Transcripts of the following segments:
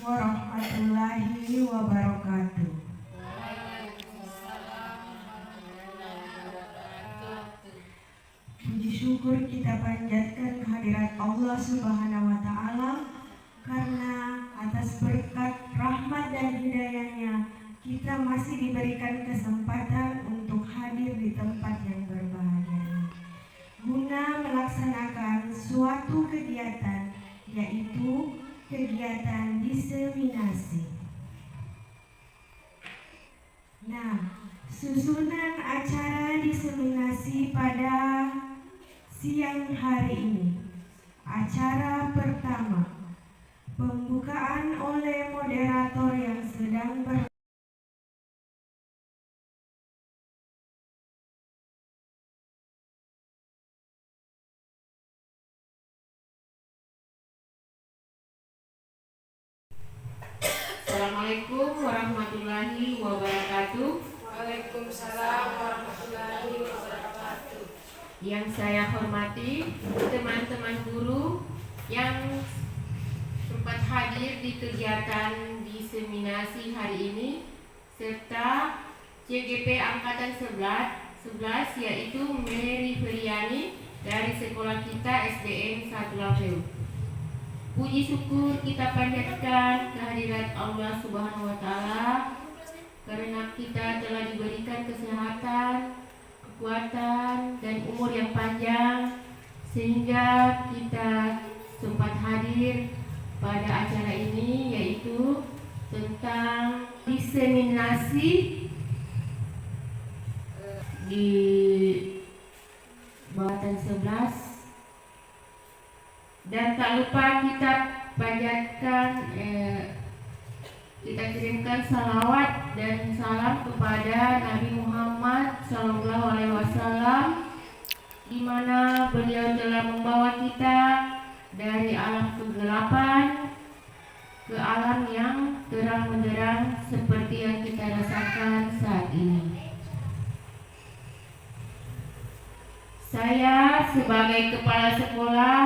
warahmatullahi wabarakatuh. Puji syukur kita panjatkan kehadirat Allah Subhanahu wa Ta'ala, karena atas berkat rahmat dan hidayahnya kita masih diberikan kesempatan untuk hadir di tempat yang berbahagia guna melaksanakan suatu kegiatan, yaitu kegiatan diseminasi. Nah, susunan acara diseminasi pada siang hari ini. Acara pertama, pembukaan oleh moderator yang sedang Assalamualaikum warahmatullahi wabarakatuh. Waalaikumsalam warahmatullahi wabarakatuh. Yang saya hormati teman-teman guru yang sempat hadir di kegiatan diseminasi hari ini, serta CGP Angkatan 11 yaitu Mary Feriani dari sekolah kita SDN 1 Lafeu. Puji syukur kita panjatkan kehadirat Allah Subhanahu wa Ta'ala, karena kita telah diberikan kesehatan, kekuatan, dan umur yang panjang, sehingga kita sempat hadir pada acara ini, yaitu tentang diseminasi di Angkatan 11. Dan tak lupa kita panjatkan, kita kirimkan salawat dan salam kepada Nabi Muhammad SAW, di mana beliau telah membawa kita dari alam kegelapan ke alam yang terang benderang seperti yang kita rasakan saat ini. Saya sebagai kepala sekolah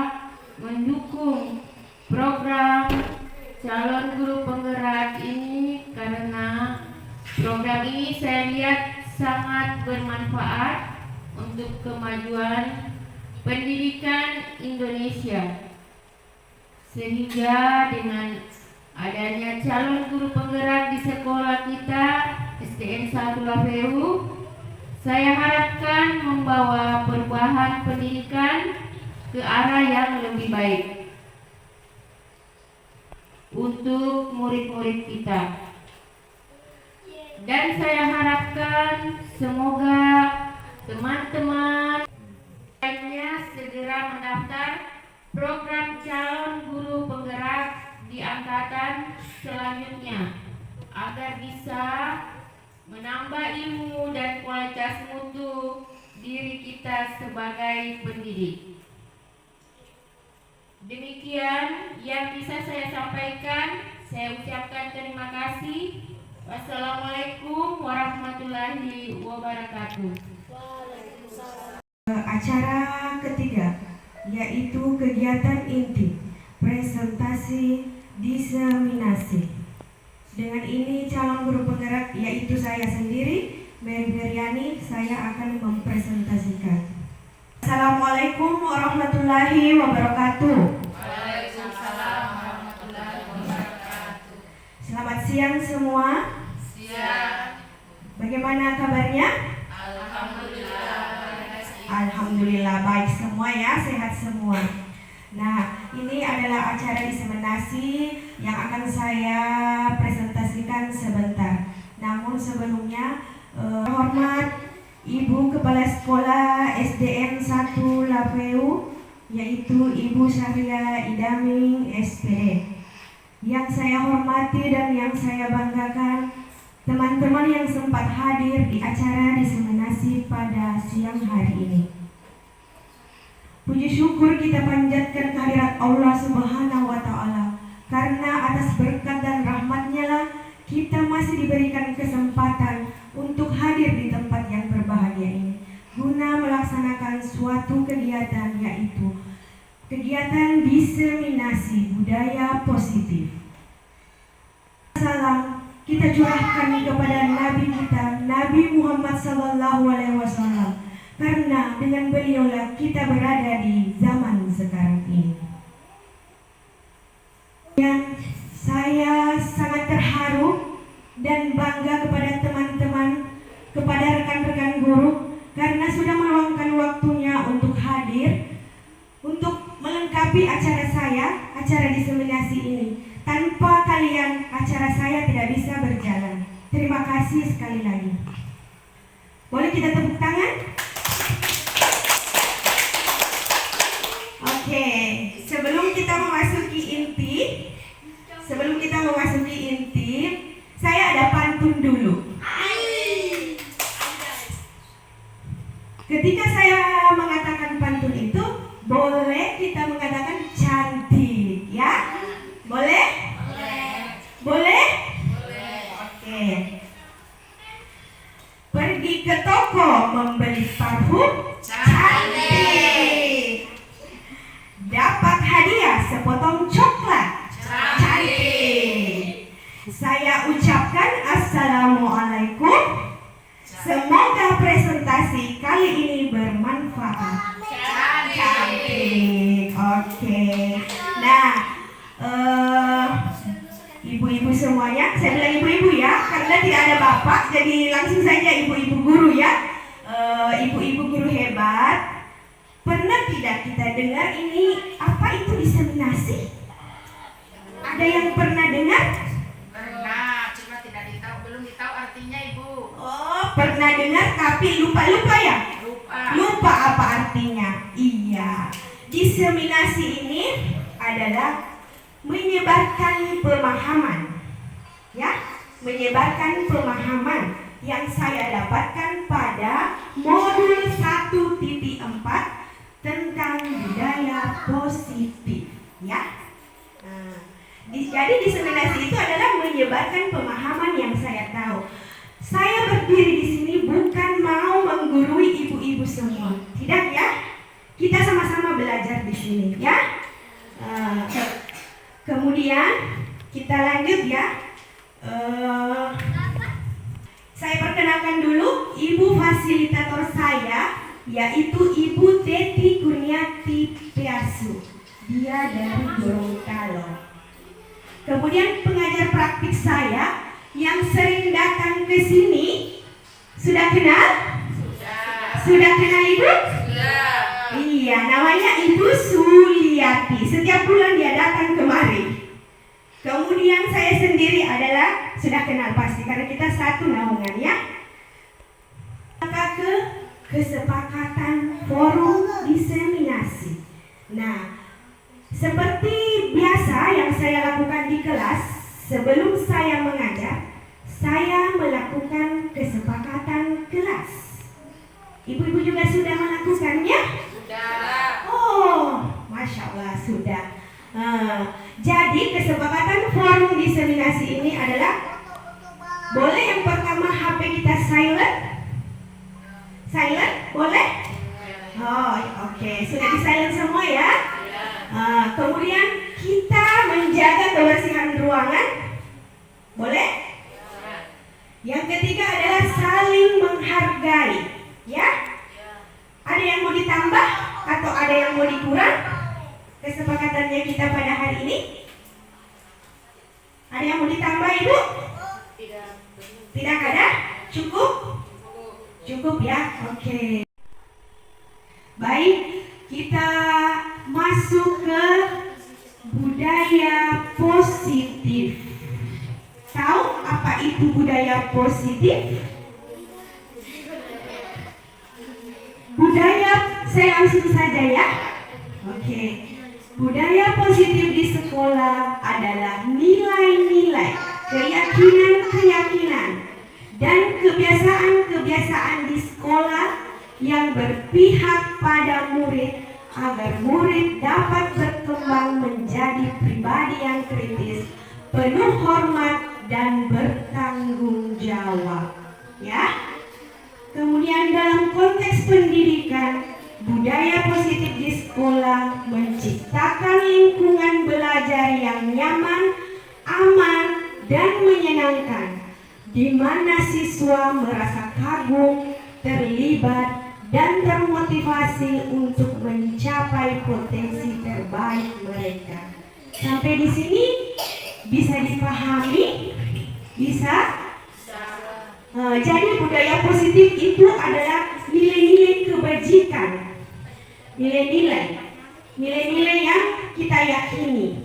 mendukung program calon guru penggerak ini, karena program ini saya lihat sangat bermanfaat untuk kemajuan pendidikan Indonesia, sehingga dengan adanya calon guru penggerak di sekolah kita SDN 1 Lafeu, saya harapkan membawa perubahan pendidikan ke arah yang lebih baik untuk murid-murid kita. Dan saya harapkan semoga teman-teman segera mendaftar program calon guru penggerak di angkatan selanjutnya, agar bisa menambah ilmu dan kualitas mutu diri kita sebagai pendidik. Demikian yang bisa saya sampaikan. Saya ucapkan terima kasih. Wassalamualaikum warahmatullahi wabarakatuh. acara ketiga, yaitu kegiatan inti presentasi diseminasi. Dengan ini calon guru penggerak, yaitu saya sendiri, Mary Feriani, saya akan mempresentasikan. Assalamualaikum warahmatullahi wabarakatuh. Waalaikumsalam warahmatullahi wabarakatuh. Selamat siang semua. Siang. Bagaimana kabarnya? Alhamdulillah. Alhamdulillah baik semua ya, sehat semua. Nah, ini adalah acara diseminasi yang akan saya presentasikan sebentar. Namun sebelumnya, hormat Ibu Kepala Sekolah SDN 1 Lafeu, yaitu Ibu Syahria Idaming SPD. Yang saya hormati dan yang saya banggakan, teman-teman yang sempat hadir di acara diseminasi pada siang hari ini. Puji syukur kita panjatkan kehadirat Allah Subhanahu wa Ta'ala, karena atas berkat dan rahmat-Nya lah kita masih diberikan kesempatan untuk hadir di tempat yang berbahagia ini, guna melaksanakan suatu kegiatan, yaitu kegiatan diseminasi budaya positif. Salam kita curahkan kepada Nabi kita, Nabi Muhammad SAW, karena dengan beliaulah kita berada di zaman sekarang ini. Yang saya sangat terharu dan bangga kepada teman-teman, kepada rekan-rekan guru, karena sudah meluangkan waktunya untuk hadir, untuk melengkapi acara saya, acara diseminasi ini. Tanpa kalian, acara saya tidak bisa berjalan. Terima kasih sekali lagi. Boleh kita tepuk tangan? Oke, sebelum kita memasuki inti, saya ada pantun dulu. Ketika saya mengatakan pantun itu, boleh kita mengatakan cantik, ya? Boleh? Boleh? Oke. Pergi ke toko membeli parfum cantik. Dapat hadiah sepotong coklat cantik. Saya ucapkan assalamualaikum. Semoga presentasi kali ini bermanfaat. Cantik. Oke. Nah, ibu-ibu semuanya, saya bilang ibu-ibu ya, karena tidak ada bapak, jadi langsung saja ibu-ibu guru ya. Ibu-ibu guru hebat. Pernah tidak kita dengar ini apa itu diseminasi? Ada yang pernah dengar? Pernah, cuma belum ditahu artinya Ibu. Oh, pernah dengar tapi lupa ya? Lupa apa artinya? Iya. Diseminasi ini adalah menyebarkan pemahaman. Ya, menyebarkan pemahaman yang saya dapatkan pada modul 1.4 tentang budaya positif, ya. Jadi diseminasi itu adalah menyebarkan pemahaman yang saya tahu. Saya berdiri di sini bukan mau menggurui ibu-ibu semua, tidak ya. Kita sama-sama belajar di sini, ya. Kemudian kita lanjut ya. Saya perkenalkan dulu ibu fasilitator saya, yaitu Ibu Teti Kurniati Piasu. Dia dari Gorontalo. Kemudian pengajar praktik saya yang sering datang ke sini, sudah kenal? Sudah kenal Ibu? Iya, namanya Ibu Suliati. Setiap bulan dia datang kemari. Kemudian saya sendiri adalah, sudah kenal pasti karena kita satu naungan ya. Maka ke kesepakatan forum diseminasi. Nah, seperti biasa yang saya lakukan di kelas, sebelum saya mengajar, saya melakukan kesepakatan kelas. Ibu-ibu juga sudah melakukannya? Sudah. Oh, Masya Allah, sudah. Jadi kesepakatan forum diseminasi ini adalah, boleh yang pertama HP kita silent? Silent? Boleh? Oh, oke. Sudah di silent semua ya? Kemudian kita menjaga kebersihan ruangan. Boleh? Yang ketiga adalah saling menghargai. Ya? Ada yang mau ditambah atau ada yang mau dikurang? Kesepakatannya kita pada hari ini? Ada yang mau ditambah Ibu? Tidak ada? Cukup? Cukup ya? Oke. Baik, kita masuk ke budaya positif. Tahu apa itu budaya positif? Budaya, saya langsung saja ya. Oke. Budaya positif di sekolah adalah nilai-nilai, keyakinan-keyakinan, dan kebiasaan-kebiasaan di sekolah yang berpihak pada murid agar murid dapat berkembang menjadi pribadi yang kritis, penuh hormat dan bertanggung jawab. Ya. Kemudian dalam konteks pendidikan, budaya positif di sekolah menciptakan lingkungan belajar yang nyaman, aman, dan menyenangkan, di mana siswa merasa kagum, terlibat, dan termotivasi untuk mencapai potensi terbaik mereka. Sampai di sini bisa dipahami? Bisa? Jadi budaya positif itu adalah nilai-nilai kebajikan, nilai-nilai yang kita yakini.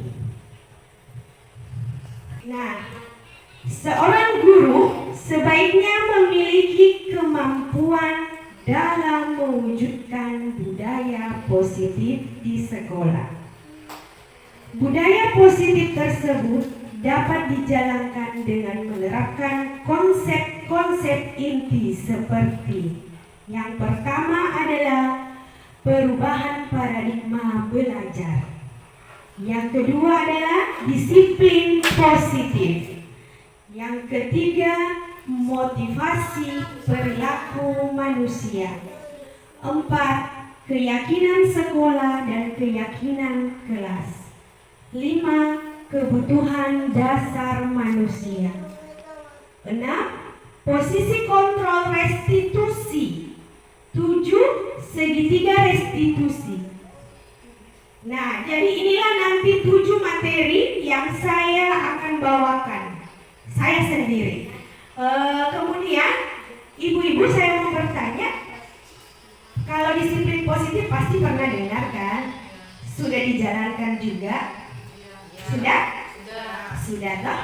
Nah, seorang guru sebaiknya memiliki kemampuan dalam mewujudkan budaya positif di sekolah. Budaya positif tersebut dapat dijalankan dengan menerapkan konsep-konsep inti seperti yang pertama adalah perubahan paradigma belajar. Yang kedua adalah disiplin positif. Yang ketiga, motivasi perilaku manusia. 4. Keyakinan sekolah dan keyakinan kelas. 5. Kebutuhan dasar manusia. 6. Posisi kontrol restitusi. 7. Segitiga restitusi. Nah, jadi inilah nanti 7 materi yang saya akan bawakan. Saya sendiri. Kemudian, ibu-ibu saya mau bertanya, kalau disiplin positif pasti pernah dengar kan? Sudah dijalankan juga? Sudah toh?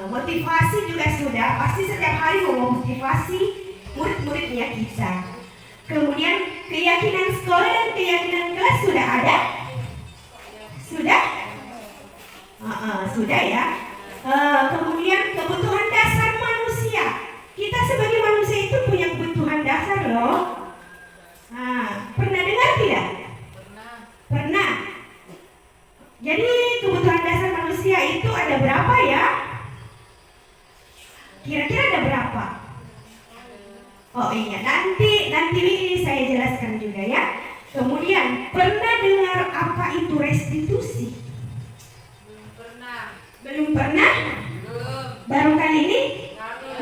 Motivasi juga sudah. Pasti setiap hari mau memotivasi murid-muridnya kita. Kemudian keyakinan sekolah dan keyakinan kelas sudah ada? Sudah? Sudah ya. Kemudian kebutuhan dasar manusia. Kita sebagai manusia itu punya kebutuhan dasar loh. Pernah dengar tidak? Pernah. Jadi kebutuhan dasar manusia itu ada berapa ya? Kira-kira ada berapa? Oh iya, nanti ini saya jelaskan juga ya. Kemudian, pernah dengar apa itu restitusi? Belum pernah? Baru kali ini?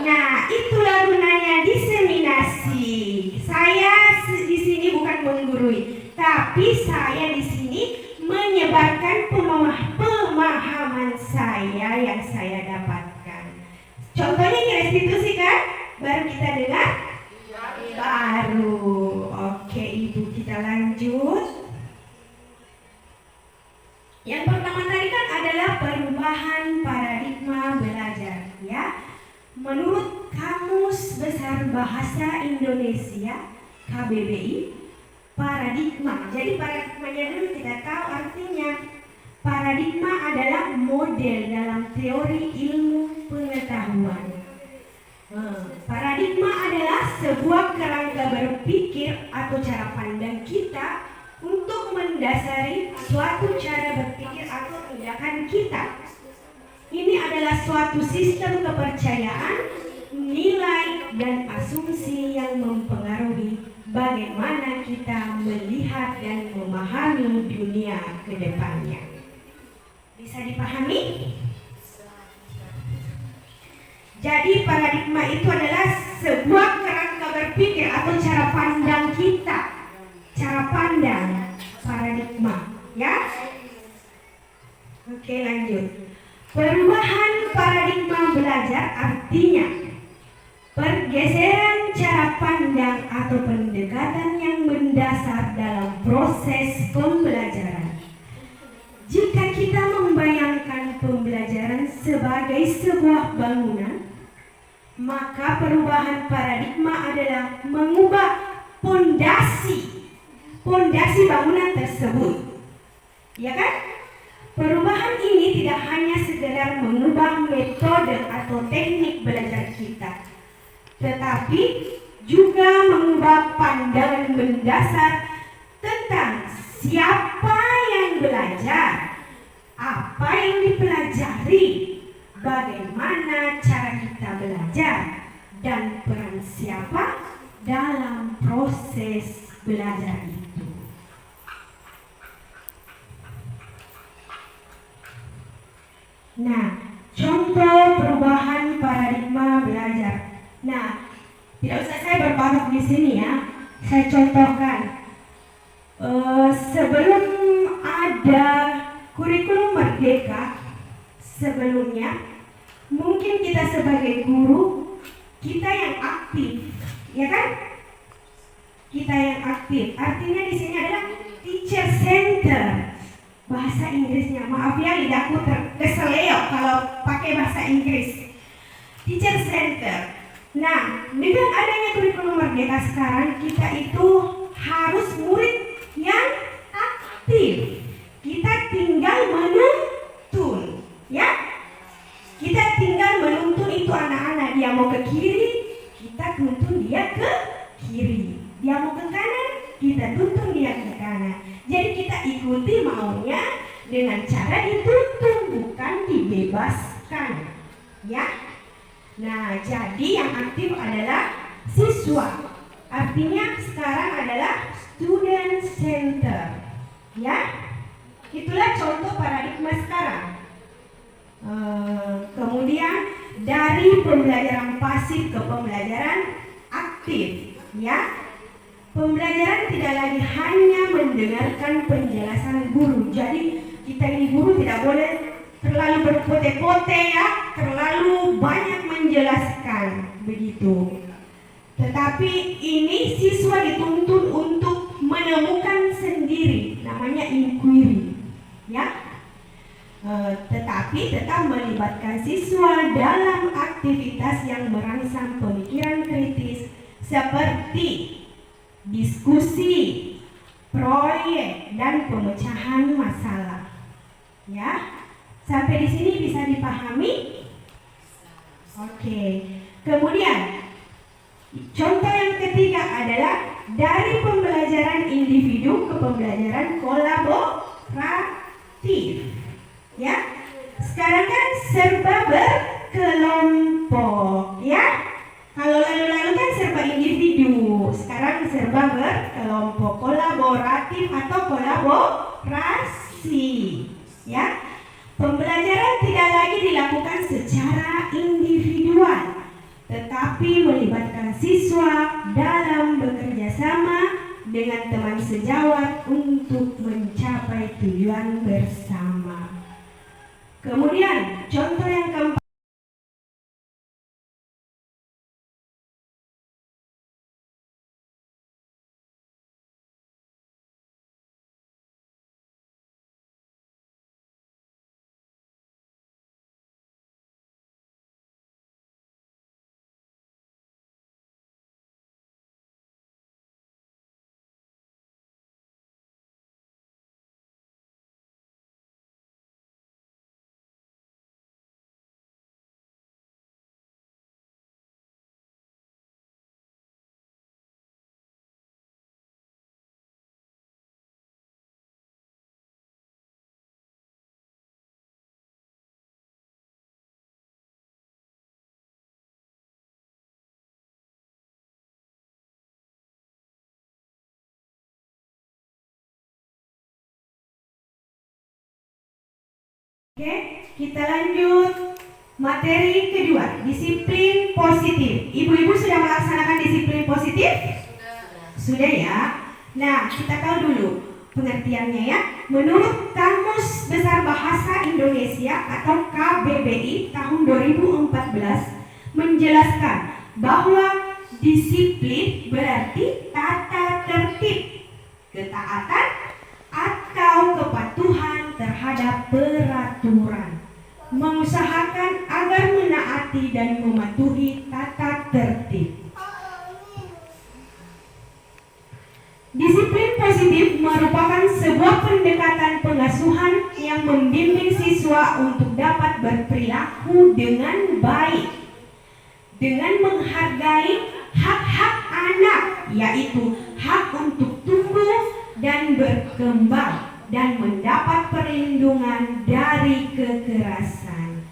Nah, itulah gunanya diseminasi. Saya di sini bukan menggurui, tapi saya di sini menyebarkan pemahaman saya yang saya dapatkan. Contohnya ini restitusi kan? Baru kita dengar? Baru. Oke, Ibu, kita lanjut. Yang pertama tadi kan adalah perubahan paradigma belajar, ya. Menurut Kamus Besar Bahasa Indonesia KBBI, paradigma. Jadi paradigmanya dulu kita tahu artinya. Paradigma adalah model dalam teori ilmu pengetahuan. Paradigma adalah sebuah kerangka berpikir atau cara pandang kita untuk mendasari suatu cara berpikir atau tindakan kita. Ini adalah suatu sistem kepercayaan, nilai, dan asumsi yang mempengaruhi bagaimana kita melihat dan memahami dunia ke depannya. Bisa dipahami? Jadi paradigma itu adalah sebuah kerangka berpikir atau cara pandang kita. Cara pandang paradigma, ya. Oke, lanjut. Perubahan paradigma belajar artinya pergeseran cara pandang atau pendekatan yang mendasar dalam proses pembelajaran. Jika kita membayangkan pembelajaran sebagai sebuah bangunan, maka perubahan paradigma adalah mengubah pondasi bangunan tersebut. Ya kan? Perubahan ini tidak hanya sekedar mengubah metode atau teknik belajar kita, tetapi juga mengubah pandangan mendasar tentang siapa yang belajar, apa yang dipelajari, bagaimana cara kita belajar, dan peran siapa dalam proses belajar itu. Nah, contoh perubahan paradigma belajar. Nah, tidak usah saya berpatok di sini ya. Saya contohkan. Sebelum ada kurikulum merdeka, sebelumnya mungkin kita sebagai guru, kita yang aktif, ya kan? Kita yang aktif. Artinya di sini adalah teacher center. Bahasa Inggrisnya, maaf ya lidahku keseleo kalau pakai bahasa Inggris. Teacher center. Nah, dengan adanya kurikulum merdeka sekarang, kita itu harus murid yang aktif. Kita tinggal menuntun, ya. Kita tinggal menuntun itu anak-anak. Dia mau ke kiri, kita tuntun dia ke kiri. Dia mau ke kanan, kita tuntun dia ke kanan. Jadi kita ikuti maunya dengan cara dituntun, bukan dibebaskan, ya. Nah, jadi yang aktif adalah siswa. Artinya sekarang adalah student center, ya. Itulah contoh paradigma sekarang. Kemudian dari pembelajaran pasif ke pembelajaran aktif, ya. Pembelajaran tidak lagi hanya mendengarkan penjelasan guru. Jadi kita ini guru tidak boleh terlalu berpote-pote ya, terlalu banyak menjelaskan begitu. Tetapi ini siswa dituntun untuk menemukan sendiri, namanya inquiry, ya. Tetapi tetap melibatkan siswa dalam aktivitas yang merangsang pemikiran kritis seperti diskusi, proyek, dan pemecahan masalah. Ya, sampai di sini bisa dipahami? Oke. Kemudian, contoh yang ketiga adalah dari pembelajaran individu ke pembelajaran kolaboratif. Ya, sekarang kan serba berkelompok, ya. Kalau lalu-lalu kan serba individu, sekarang serba berkelompok, kolaboratif atau kolaborasi, ya. Pembelajaran tidak lagi dilakukan secara individual, tetapi melibatkan siswa dalam bekerja sama dengan teman sejawat untuk mencapai tujuan bersama. Kemudian, contoh yang keempat. Oke, kita lanjut materi kedua, disiplin positif. Ibu-ibu sudah melaksanakan disiplin positif? Sudah ya. Nah, kita tahu dulu pengertiannya ya. Menurut Kamus Besar Bahasa Indonesia atau KBBI tahun 2014 menjelaskan bahwa disiplin berarti tata tertib, ketaatan atau kepatuhan terhadap peraturan, mengusahakan agar menaati dan mematuhi tata tertib. Disiplin positif positif merupakan sebuah pendekatan pengasuhan yang membimbing siswa untuk dapat berperilaku dengan baik, dengan menghargai hak-hak anak, yaitu hak untuk tumbuh dan berkembang dan mendapat perlindungan dari kekerasan.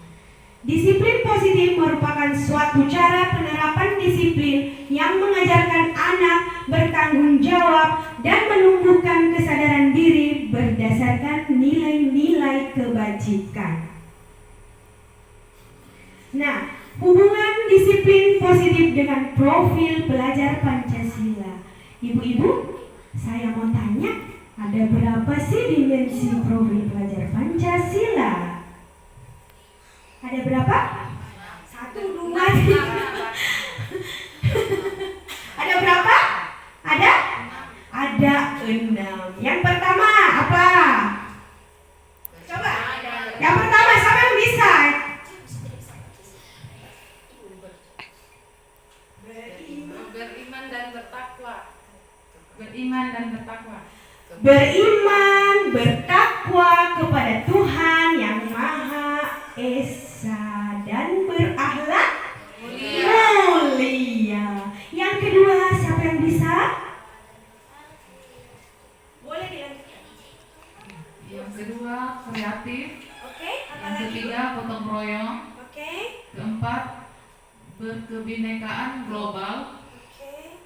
Disiplin positif merupakan suatu cara penerapan disiplin yang mengajarkan anak bertanggung jawab dan menumbuhkan kesadaran diri berdasarkan nilai-nilai kebajikan. Nah, hubungan disiplin positif dengan profil pelajar Pancasila. Ibu-ibu, saya mau tanya, ada berapa sih dimensi profil pelajar Pancasila? Ada berapa? 1, 2, 3. Ada berapa? Ada 6. Yang pertama apa? Coba. Yang pertama siapa yang bisa? Beriman dan bertakwa. Beriman dan bertakwa. Beriman, bertakwa kepada Tuhan yang Maha Esa dan berakhlak mulia. Yang kedua, siapa yang bisa? Boleh dilanjutkan. Yang kedua, kreatif. Oke, apa Yang lagi? ketiga, gotong royong. Oke. Keempat, berkebinekaan global. Oke.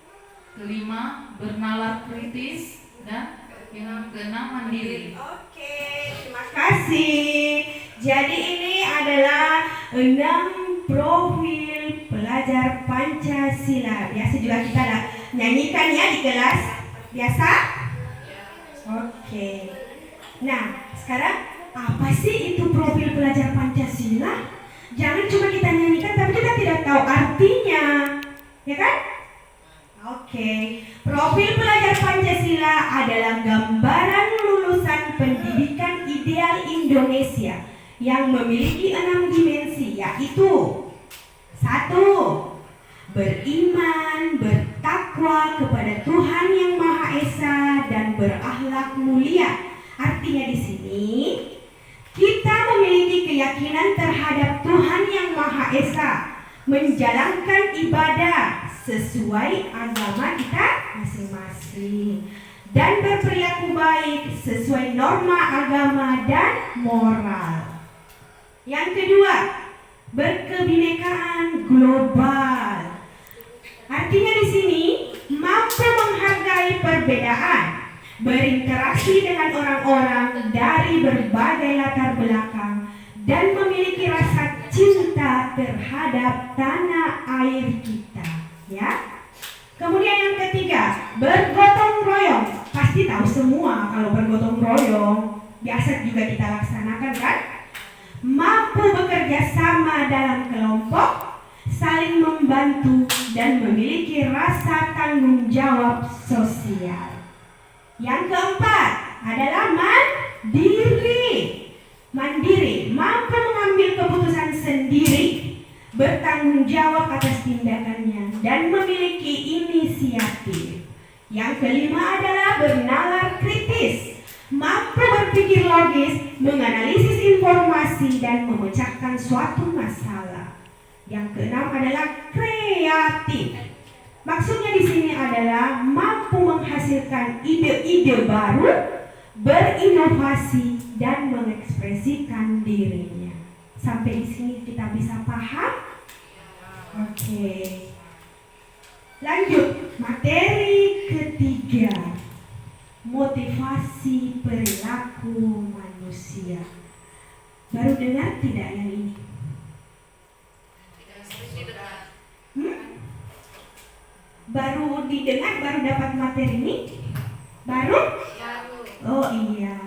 Kelima, bernalar kritis. Dan yang keenam, mandiri. Oke, terima kasih. Jadi ini adalah 6 profil pelajar Pancasila. Biasa juga kita nyanyikan ya di kelas. Biasa? Oke. Nah, sekarang apa sih itu profil pelajar Pancasila? Jangan cuma kita nyanyikan tapi kita tidak tahu artinya. Ya kan? Oke. Profil pelajar Pancasila adalah gambaran lulusan pendidikan ideal Indonesia yang memiliki 6 dimensi, yaitu 1. Beriman, bertakwa kepada Tuhan yang Maha Esa dan berakhlak mulia. Artinya di sini kita memiliki keyakinan terhadap Tuhan yang Maha Esa, menjalankan ibadah sesuai agama kita masing-masing dan berperilaku baik sesuai norma agama dan moral. Yang kedua, berkebinekaan global. Artinya di sini mampu menghargai perbedaan, berinteraksi dengan orang-orang dari berbagai latar belakang dan memiliki rasa cinta terhadap tanah air kita, ya. Kemudian yang ketiga, bergotong royong. Pasti tahu semua kalau bergotong royong, biasa juga kita laksanakan kan? Mampu bekerja sama dalam kelompok, saling membantu dan memiliki rasa tanggung jawab sosial. Yang keempat adalah mandiri, mampu mengambil keputusan sendiri, bertanggung jawab atas tindakannya dan memiliki inisiatif. Yang kelima adalah bernalar kritis, mampu berpikir logis, menganalisis informasi dan memecahkan suatu masalah. Yang keenam adalah kreatif. Maksudnya di sini adalah mampu menghasilkan ide-ide baru, berinovasi dan mengekspresikan dirinya. Sampai di sini kita bisa paham? Oke. Lanjut, materi ketiga. Motivasi perilaku manusia. Baru dengar tidak yang ini? Baru didengar, baru dapat materi ini? Baru? Oh iya.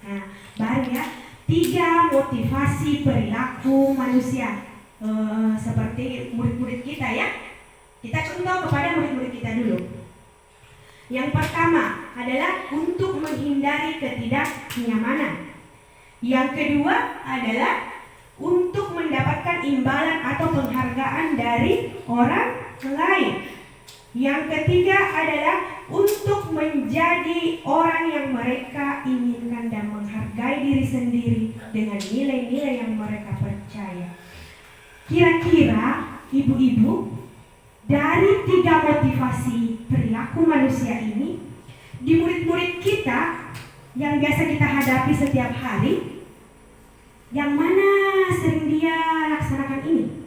Nah, baru ya. 3, motivasi perilaku manusia. Seperti murid-murid kita ya. Kita contoh kepada murid-murid kita dulu. Yang pertama adalah untuk menghindari ketidaknyamanan. Yang kedua adalah untuk mendapatkan imbalan atau penghargaan dari orang lain. Yang ketiga adalah untuk menjadi orang yang mereka inginkan dan menghargai diri sendiri dengan nilai-nilai yang mereka percaya. Kira-kira ibu-ibu, dari 3 motivasi perilaku manusia ini, di murid-murid kita yang biasa kita hadapi setiap hari, yang mana sering dia laksanakan ini?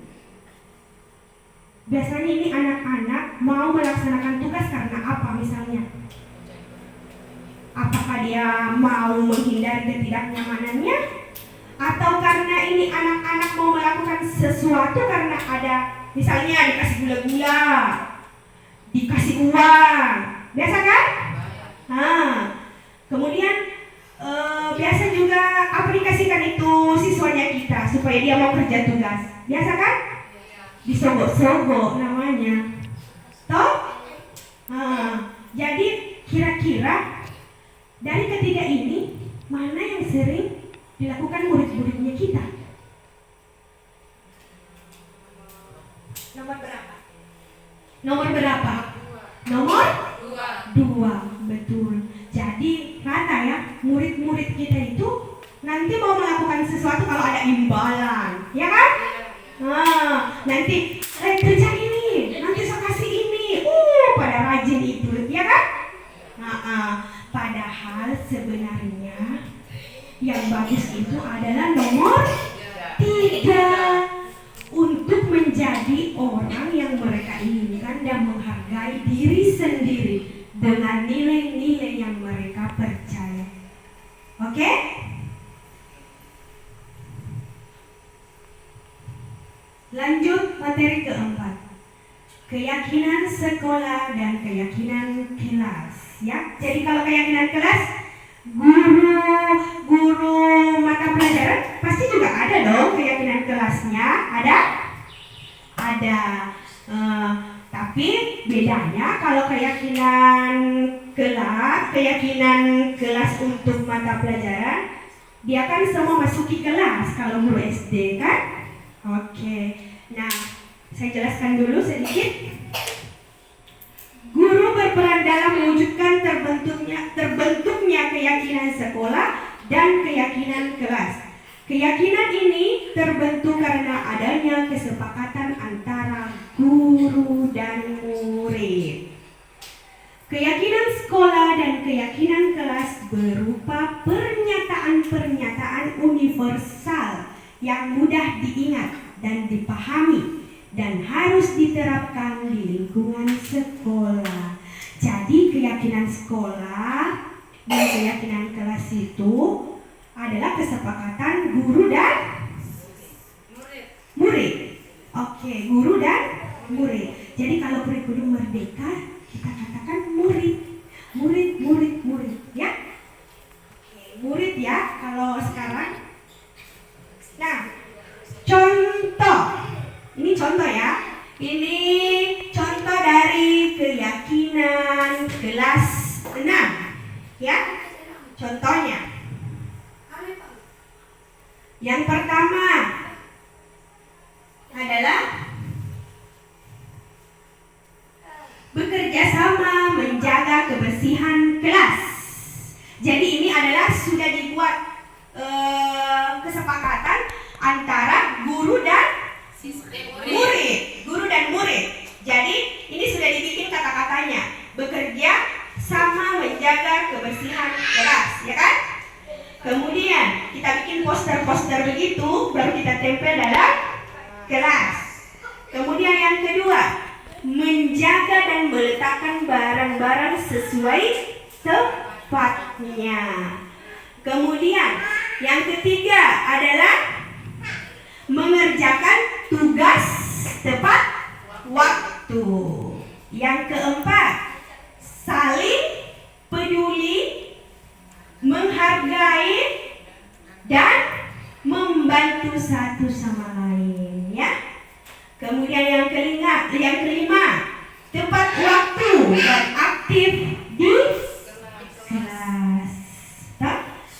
Biasanya ini anak-anak mau melaksanakan tugas karena apa misalnya? Apakah dia mau menghindari ketidaknyamanannya? Atau karena ini anak-anak mau melakukan sesuatu karena ada misalnya dikasih gula-gula, dikasih uang, biasa kan? Kemudian biasa juga apa dikasihkan itu siswanya kita supaya dia mau kerja tugas, biasa kan? Disogok-sogok namanya, toh? Jadi kira-kira dari ketiga ini mana yang sering dilakukan murid-muridnya kita? Nomor berapa? Nomor 2, betul. Jadi rata ya, murid-murid kita itu nanti mau melakukan sesuatu kalau ada imbalan, ya kan? Nanti kerja ini, nanti saya kasih ini, pada rajin itu, ya kan? Padahal sebenarnya yang bagus itu adalah nomor 3, untuk menjadi orang yang mereka inginkan dan menghargai diri sendiri dengan nilai-nilai yang mereka percaya. Oke? Lanjut materi keempat, keyakinan sekolah dan keyakinan kelas. Ya, jadi kalau keyakinan kelas, guru mata pelajaran pasti juga ada dong keyakinan kelasnya, ada. Tapi bedanya kalau keyakinan kelas untuk mata pelajaran, dia kan semua masuki kelas kalau guru SD kan. Oke, nah saya jelaskan dulu sedikit. Guru berperan dalam mewujudkan terbentuknya keyakinan sekolah dan keyakinan kelas. Keyakinan ini terbentuk karena adanya kesepakatan antara guru dan murid. Keyakinan sekolah dan keyakinan kelas berupa pernyataan-pernyataan universal yang mudah diingat dan dipahami dan harus diterapkan di lingkungan sekolah. Jadi keyakinan sekolah dan keyakinan kelas itu adalah kesepakatan guru dan murid. Oke, guru dan murid. Jadi kalau kurikulum merdeka kita katakan murid, ya. Oke, murid ya kalau sekarang. Nah, contoh. Ini contoh ya. Ini contoh dari keyakinan kelas 6. Ya. Contohnya. Yang pertama adalah bekerja sama menjaga kebersihan kelas. Jadi ini adalah sudah dibuat kesepakatan antara guru dan murid. Jadi ini sudah dibikin kata-katanya, bekerja sama menjaga kebersihan kelas, ya kan? Kemudian kita bikin poster-poster begitu, baru kita tempel dalam kelas. Kemudian yang kedua, menjaga dan meletakkan barang-barang sesuai tempatnya. Kemudian yang ketiga adalah mengerjakan tugas tepat waktu. Yang keempat, saling peduli, menghargai dan membantu satu sama lain, ya. Kemudian yang kelima, tepat waktu dan aktif di kelas.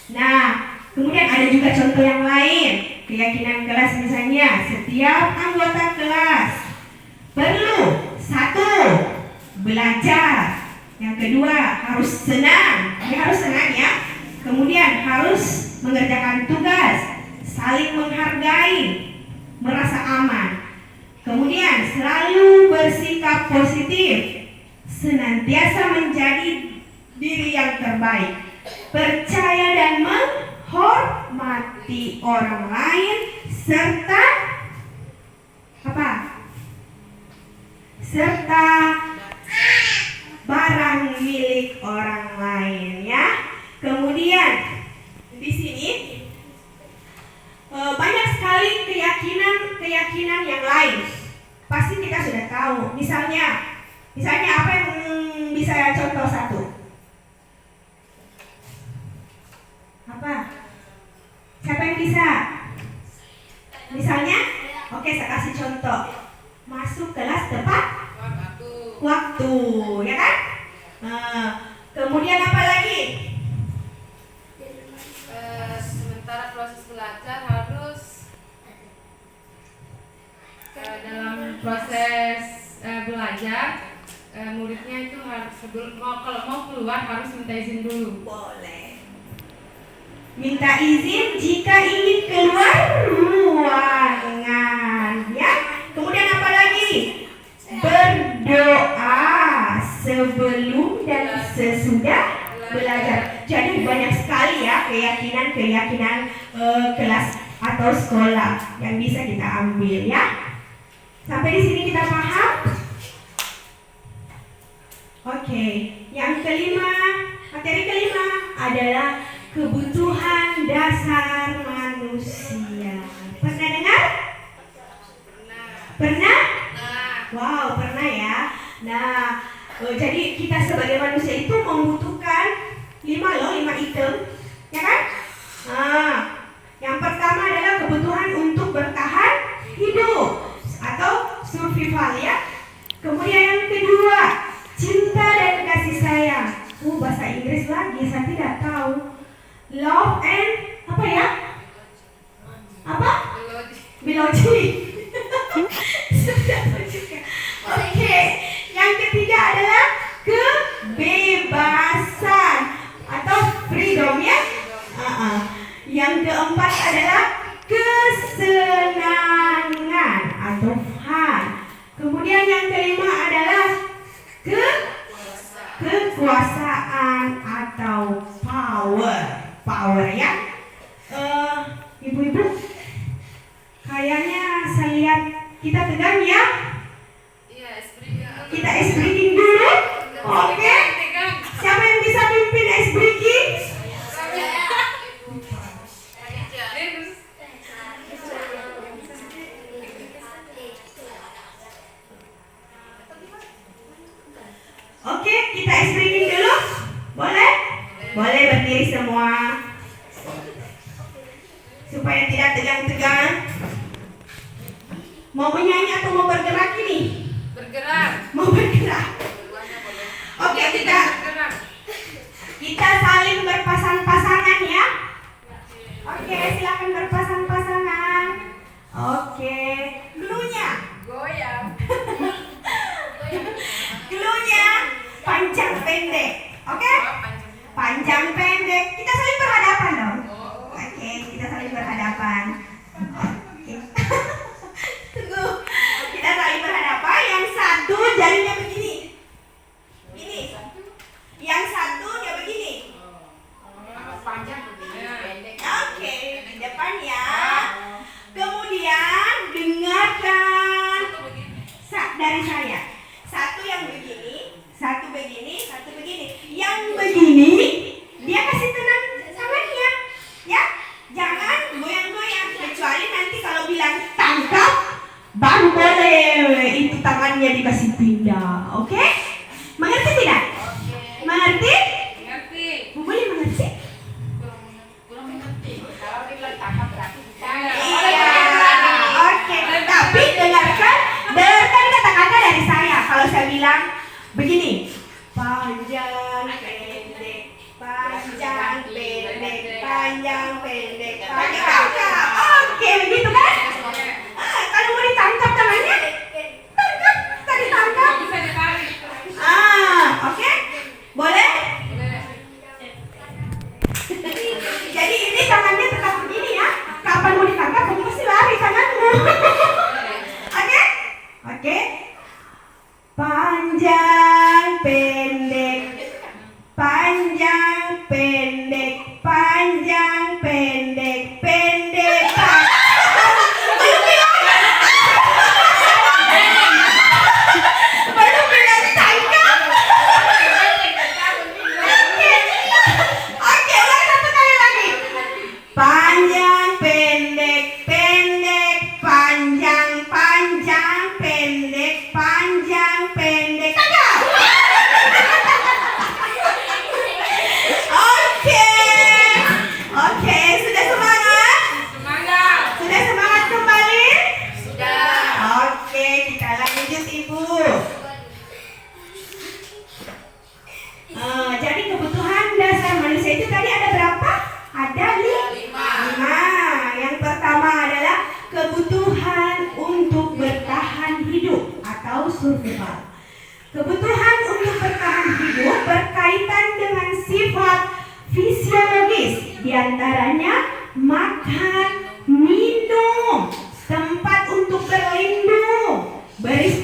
Nah, kemudian ada juga contoh yang lain. Keyakinan kelas misalnya, setiap anggota kelas perlu 1. belajar. Yang kedua, harus senang. Ini harus senang ya. Kemudian harus mengerjakan tugas, saling menghargai, merasa aman. Kemudian selalu bersikap positif, senantiasa menjadi diri yang terbaik, percaya dan menghormati orang lain, serta apa? Serta barang milik orang lain ya. Kemudian di sini banyak sekali keyakinan yang lain. Pasti kita sudah tahu. Misalnya apa yang bisa contoh satu? Apa? Siapa yang bisa? Misalnya, oke saya kasih contoh. Masuk kelas tepat waktu, ya kan? Kemudian apa lagi? Sementara proses belajar harus dalam proses belajar muridnya itu harus kalau mau keluar harus minta izin dulu. Boleh. Minta izin jika ingin keluar ruangan, ya. Kemudian apa lagi? Berdoa sebelum dan sesudah belajar. Jadi banyak sekali ya keyakinan kelas atau sekolah yang bisa kita ambil ya. Sampai di sini kita paham? Oke. Yang kelima, materi kelima adalah kebutuhan dasar manusia. Pernah dengar? Pernah? Wow, pernah ya. Nah, jadi kita sebagai manusia itu membutuhkan 5 item, ya kan? Nah, yang pertama adalah kebutuhan untuk bertahan hidup atau survival ya. Kemudian yang kedua, cinta dan kasih sayang. Bahasa Inggris lagi, saya tidak tahu. Love and apa ya? Apa? Biologi. Oke, yang ketiga adalah kebebasan atau freedom ya. Yang keempat adalah kesenangan atau fun. Kemudian yang kelima adalah kekuasaan atau power ya. Ibu-ibu, kayaknya saya lihat kita tegang ya. Kita ice breaking dulu. Oke. Siapa yang bisa pimpin ice breaking? Oke, kita ice breaking dulu. Boleh? Boleh berdiri semua. Supaya tidak tegang-tegang. Mau menyanyi atau mau bergerak ini? Bergerak. Mau bergerak. Oke, kita saling berpasang-pasangan ya. Oke, silakan berpasang-pasangan. Oke, glue-nya Goyang. glue-nya panjang pendek. Oke? Panjang pendek. Kita saling berhadapan dong. Oke, kita saling berhadapan. Oke. Tunggu. Kita saling berhadapan. Yang satu jarinya begini. Ini. Yang satu dia begini. Panjang begini, pendek. Oke, di depan ya. Kemudian dengarkan dari saya. Satu yang begini, satu begini, satu begini. Yang begini dia kasih tenang tangannya, ya. Jangan goyang-goyang kecuali nanti kalau bilang tangkap baru boleh itu tangannya dikasih pindah. Oke? Mengerti tidak? Mengerti? Ngerti. Boleh mengerti? Kurang mengerti. Kalau bilang tangkap berarti bisa. Iya. Oke. Tapi dengarkan kata-kata dari saya. Kalau saya bilang begini, panjang pendek, panjang pendek, panjang pendek, panjang. Oke, begitu kan? Kalau mau ditangkap tangannya, tangkap, tadi tangkap. Bisa ditarik.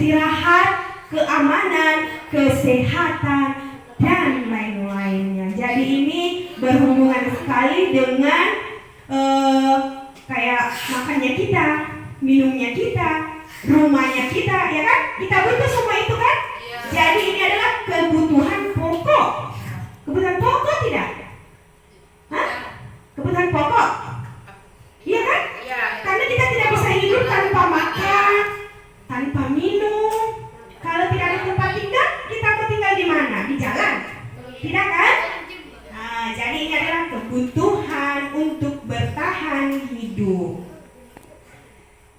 istirahat, keamanan, kesehatan, dan lain-lainnya. Jadi ini berhubungan sekali dengan kayak makannya kita, minumnya kita, rumahnya kita, ya kan? Kita butuh semua itu kan? Jadi ini adalah kebutuhan pokok. Kebutuhan pokok tidak? Hah? Kebutuhan pokok? Iya kan? Karena kita tidak bisa hidup tanpa makan, tanpa minum. Kalau tidak ada tempat tinggal, kita mau tinggal di mana? Di jalan? Tidak kan? Nah, jadi ini adalah kebutuhan untuk bertahan hidup.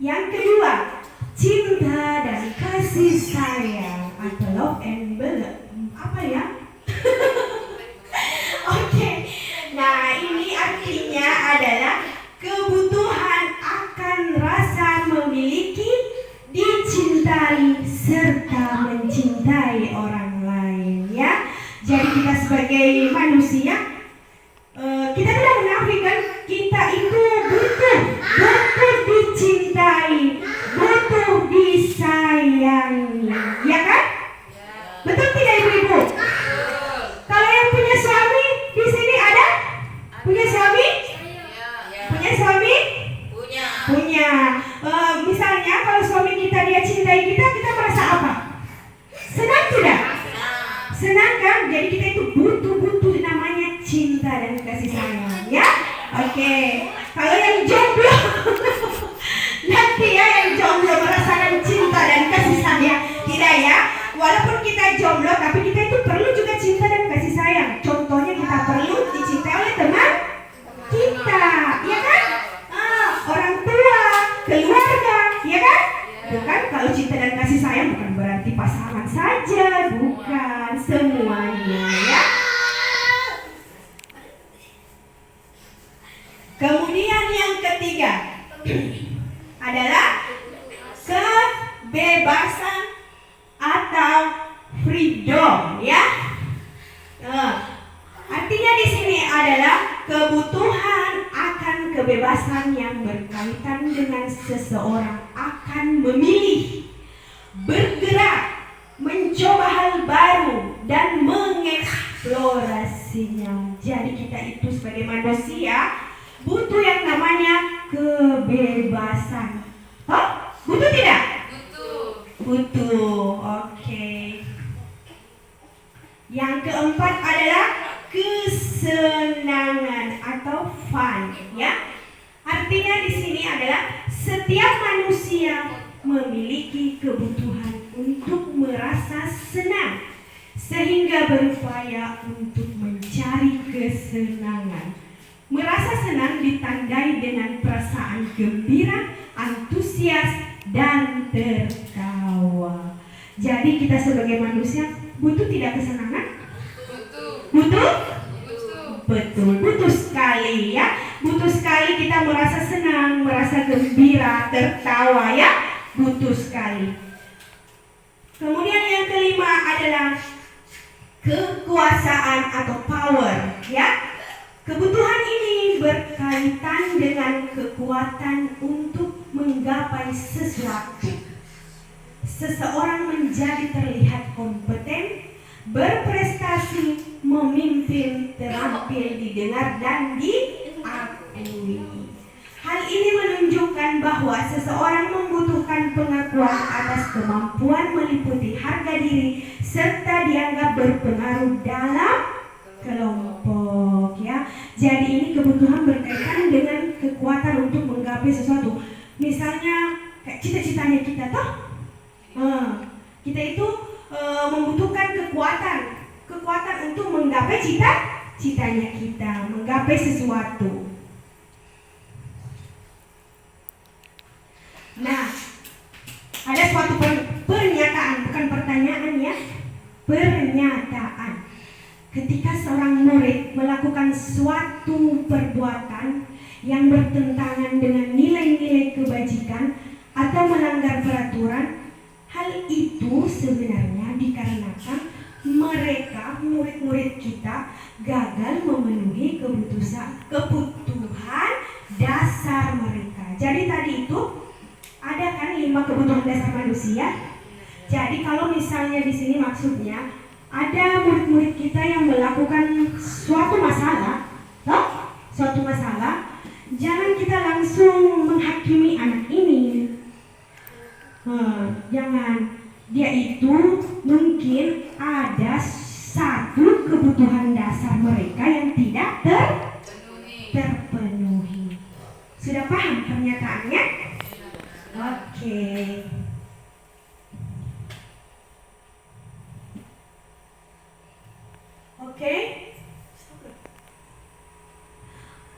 Yang kedua, cinta dan kasih sayang atau love and apa ya? Oke. Nah, ini artinya adalah kebutuhan akan rasa memiliki, dicintai serta mencintai orang lain, ya. Jadi kita sebagai manusia, kita tidak menafikan kita itu butuh dicintai, butuh disayangi, ya kan? Betul tidak ibu-ibu? Kalau yang punya suami di sini ada? Punya suami? Punya suami? Punya. Misalnya kalau suami kita dia cintai kita, kita merasa apa? Senang tidak? Senang kan? Jadi kita itu butuh namanya cinta dan kasih sayang, ya? Oke. Kalau yang jomblo nanti ya, yang jomblo merasakan cinta dan kasih sayang, tidak ya? Walaupun kita jomblo, tapi kita itu perlu juga cinta dan kasih sayang. Contohnya kita perlu dicintai oleh teman kita, ya kan? Orang tua, keluarga, ya kan? Bukan, kalau cinta dan kasih sayang bukan berarti pasangan saja, bukan, semuanya, ya. Kemudian yang ketiga adalah kebebasan atau freedom, ya. Artinya di sini adalah kebutuhan akan kebebasan yang berkaitan dengan seseorang akan memilih, bergerak, mencoba hal baru dan mengeksplorasinya. Jadi kita itu sebagai manusia butuh yang namanya kebebasan. Oh, butuh tidak? Butuh. Oke. Yang keempat adalah kesenangan atau fun, ya. Artinya di sini adalah setiap manusia memiliki kebutuhan untuk merasa senang sehingga berupaya untuk mencari kesenangan. Merasa senang ditandai dengan perasaan gembira, antusias, dan tertawa. Jadi kita sebagai manusia butuh tidak kesenangan? Butuh? Betul, butuh sekali, ya. Butuh sekali kita merasa senang, merasa gembira, tertawa, ya. Butuh sekali. Kemudian yang kelima adalah kekuasaan atau power, ya. Kebutuhan ini berkaitan dengan kekuatan untuk menggapai sesuatu. Seseorang menjadi terlihat kompeten, berprestasi, memimpin, terampil, didengar, dan diakui. Hal ini menunjukkan bahwa seseorang membutuhkan pengakuan atas kemampuan meliputi harga diri serta dianggap berpengaruh dalam kelompok, ya. Jadi ini kebutuhan berkaitan dengan kekuatan untuk menggapai sesuatu. Misalnya kayak cita-citanya kita toh, kita itu membutuhkan kekuatan untuk menggapai cita-citanya kita, menggapai sesuatu. Nah, ada suatu pernyataan, bukan pertanyaan, ya, pernyataan. Ketika seorang murid melakukan suatu perbuatan yang bertentangan dengan nilai-nilai kebajikan atau melanggar peraturan, hal itu sebenarnya dikarenakan mereka, murid-murid kita, gagal memenuhi kebutuhan dasar mereka. Jadi tadi itu ada kan 5 kebutuhan dasar manusia. Jadi kalau misalnya di sini maksudnya ada murid-murid kita yang melakukan suatu masalah, jangan kita langsung menghakimi anak ini. Jangan. Dia itu mungkin ada satu kebutuhan dasar mereka yang tidak terpenuhi. Sudah paham pernyataannya? Oke.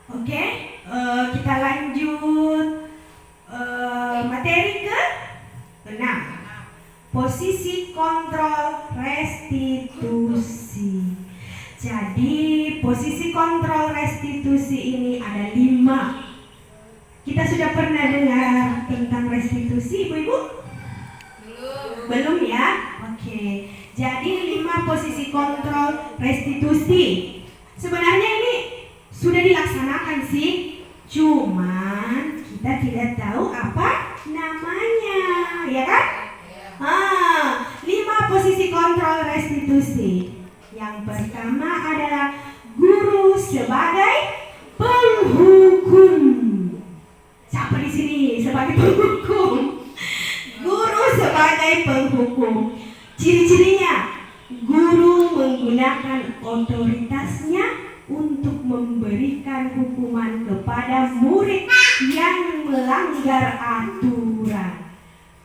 Oke, kita lanjut materi ke-6. Posisi kontrol restitusi. Jadi posisi kontrol restitusi ini ada 5. Kita sudah pernah dengar tentang restitusi, Ibu-ibu? Belum ya? Oke. Jadi 5 posisi kontrol restitusi. Sebenarnya ini sudah dilaksanakan sih, cuman kita tidak tahu apa namanya, ya kan? 5 posisi kontrol restitusi. Yang pertama adalah guru sebagai penghukum. Siapa di sini sebagai penghukum? Guru sebagai penghukum. Ciri-cirinya, guru menggunakan otoritasnya untuk memberikan hukuman kepada murid yang melanggar aturan.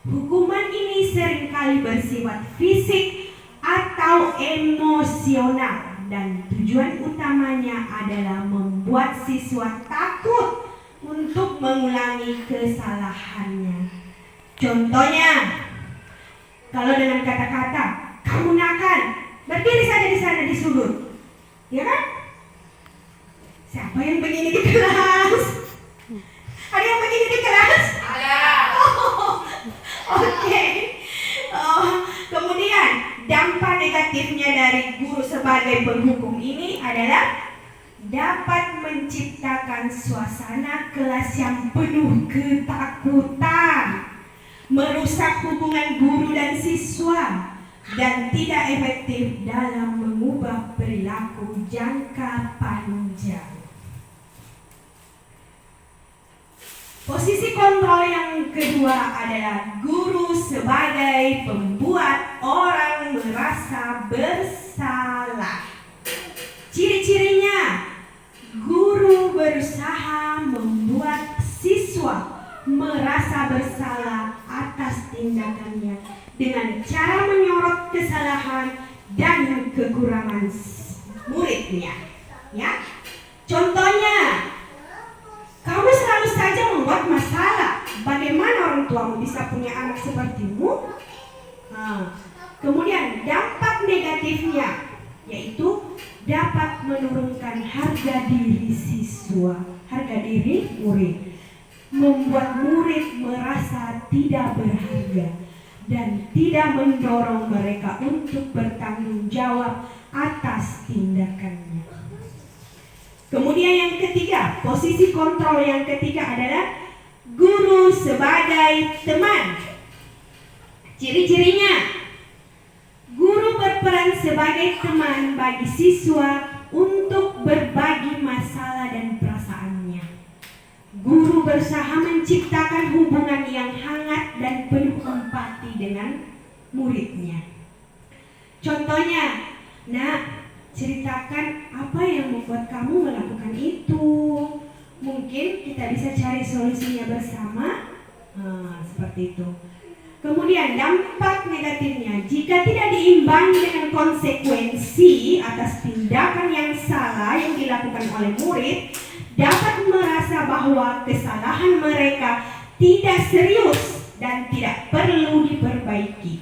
Hukuman ini seringkali bersifat fisik atau emosional dan tujuan utamanya adalah membuat siswa takut untuk mengulangi kesalahannya. Contohnya, kalau dengan kata-kata, kamu nakal, berdiri saja di sana di sudut, ya kan? Siapa yang begini di kelas? Ada yang begini di kelas? Ada. Oke. Kemudian dampak negatifnya dari guru sebagai penghukum ini adalah dapat menciptakan suasana kelas yang penuh ketakutan, merusak hubungan guru dan siswa, dan tidak efektif dalam mengubah perilaku jangka panjang. Posisi kontrol yang kedua adalah guru sebagai pembuat orang merasa bersalah. Ciri-cirinya, guru berusaha membuat siswa merasa bersalah atas tindakannya dengan cara menyorot kesalahan dan kekurangan muridnya. Ya, contohnya, kamu selalu saja membuat masalah. Bagaimana orang tuamu bisa punya anak sepertimu? Kemudian dampak negatifnya yaitu dapat menurunkan harga diri siswa, harga diri murid, membuat murid merasa tidak berharga dan tidak mendorong mereka untuk bertanggung jawab atas tindakannya. Kemudian yang ketiga, posisi kontrol yang ketiga adalah guru sebagai teman. Ciri-cirinya, guru berperan sebagai teman bagi siswa untuk berbagi masalah dan perasaannya. Guru berusaha menciptakan hubungan yang hangat dan penuh empati dengan muridnya. Contohnya, nak, ceritakan apa yang membuat kamu melakukan itu. Mungkin kita bisa cari solusinya bersama. Seperti itu. Kemudian dampak negatifnya, jika tidak diimbangi dengan konsekuensi atas tindakan yang salah yang dilakukan oleh murid, dapat merasa bahwa kesalahan mereka tidak serius dan tidak perlu diperbaiki.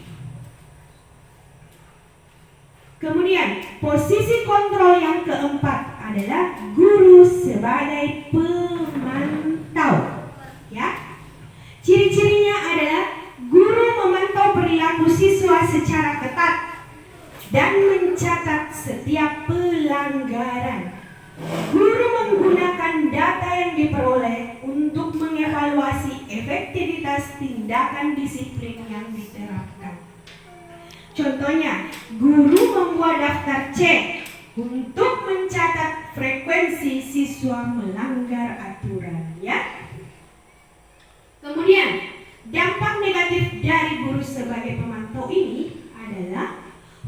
Kemudian posisi kontrol yang keempat adalah guru sebagai pemantau. Ya, ciri-cirinya adalah guru memantau perilaku siswa secara ketat dan mencatat setiap pelanggaran. Guru menggunakan data yang diperoleh untuk mengevaluasi efektivitas tindakan disiplin yang diterapkan. Contohnya, guru membuat daftar cek untuk mencatat frekuensi siswa melanggar aturan, ya. Kemudian, dampak negatif dari guru sebagai pemantau ini adalah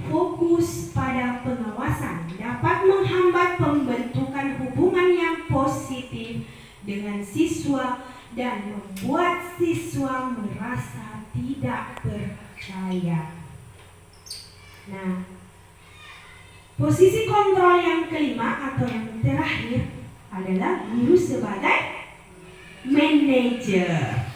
fokus pada pengawasan dapat menghambat pembentukan hubungan yang positif dengan siswa dan membuat siswa merasa tidak percaya. Nah, posisi kontrol yang kelima atau yang terakhir adalah guru sebagai manajer.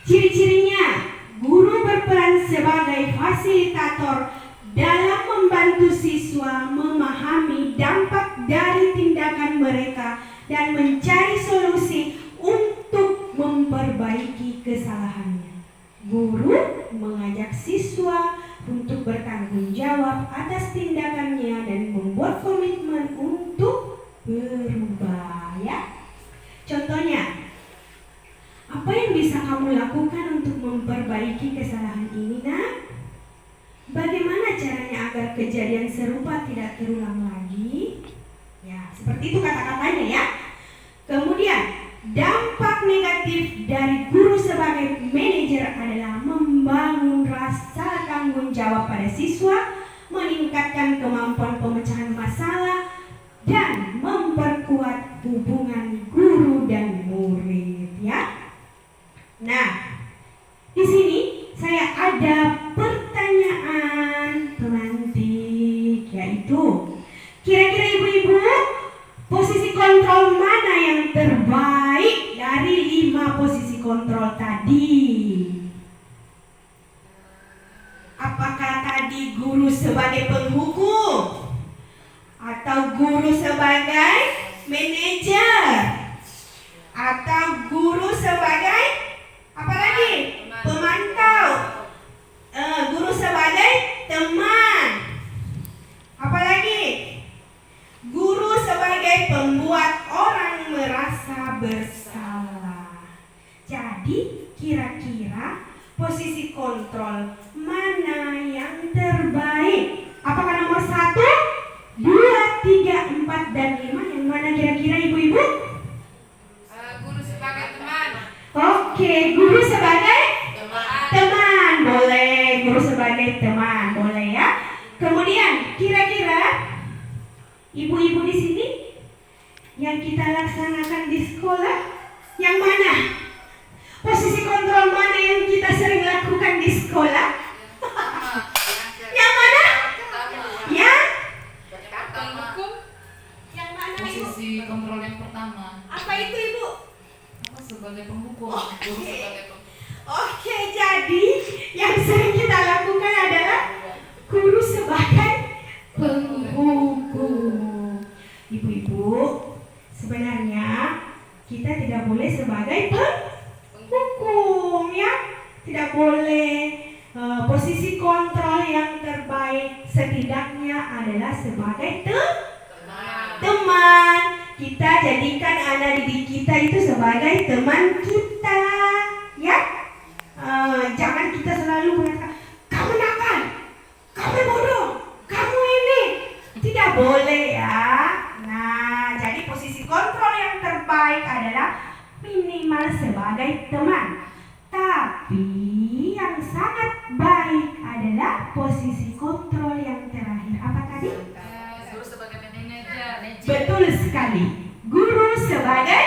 Ciri-cirinya, guru berperan sebagai fasilitator dalam membantu siswa memahami dampak dari tindakan mereka dan mencari solusi untuk memperbaiki kesalahannya. Guru mengajak siswa untuk bertanggung jawab atas tindakannya dan membuat komitmen untuk berubah, ya. Contohnya, apa yang bisa kamu lakukan untuk memperbaiki kesalahan ini, nak? Bagaimana caranya agar kejadian serupa tidak terulang lagi? Ya, seperti itu kata-katanya, ya. Kemudian, dampak negatif dari guru sebagai manajer adalah membangun rasa tanggung jawab pada siswa, meningkatkan kemampuan pemecahan masalah, dan memperkuat hubungan guru dan murid, ya. Nah, di sini saya ada pertanyaan pemantik, yaitu kira-kira ibu-ibu posisi kontrol mana yang terbaik dari 5 posisi kontrol tadi? Apakah tadi guru sebagai penghukum atau guru sebagai manajer atau guru sebagai apa lagi? Pemantau. Guru sebagai teman. Apa lagi? Guru sebagai pembuat orang merasa bersalah. Jadi kira-kira posisi kontrol mana yang terbaik? Apakah nomor 1, 2, 3, 4, dan 5? Yang mana kira-kira ibu-ibu? Guru sebagai teman. Oke, guru sebagai teman, boleh. Guru sebagai teman, boleh, ya. Kemudian, kira-kira ibu-ibu di sini yang kita laksanakan di sekolah, yang mana? Posisi kontrol mana yang kita sering lakukan di sekolah? Yang mana? Ya? Penghukum. Yang mana, Ibu? Posisi kontrol yang pertama. Apa itu, Ibu? Apa sebagai penghukum? Guru Oke. sebagai penghukum. Oke, jadi yang sering kita lakukan adalah guru sebagai penghukum. Ibu-ibu, sebenarnya kita tidak boleh sebagai penghukum, ya. Tidak boleh. Posisi kontrol yang terbaik setidaknya adalah sebagai teman. Kita jadikan anak didik kita itu sebagai teman kita, ya. Jangan kita selalu mengatakan kamu nakal, kamu bodoh, kamu ini. Tidak boleh, ya. Nah, jadi posisi kontrol yang terbaik adalah minimal sebagai teman. Tapi yang sangat baik adalah posisi kontrol yang terakhir. Apa tadi? Guru sebagai manajer. Betul sekali. Guru sebagai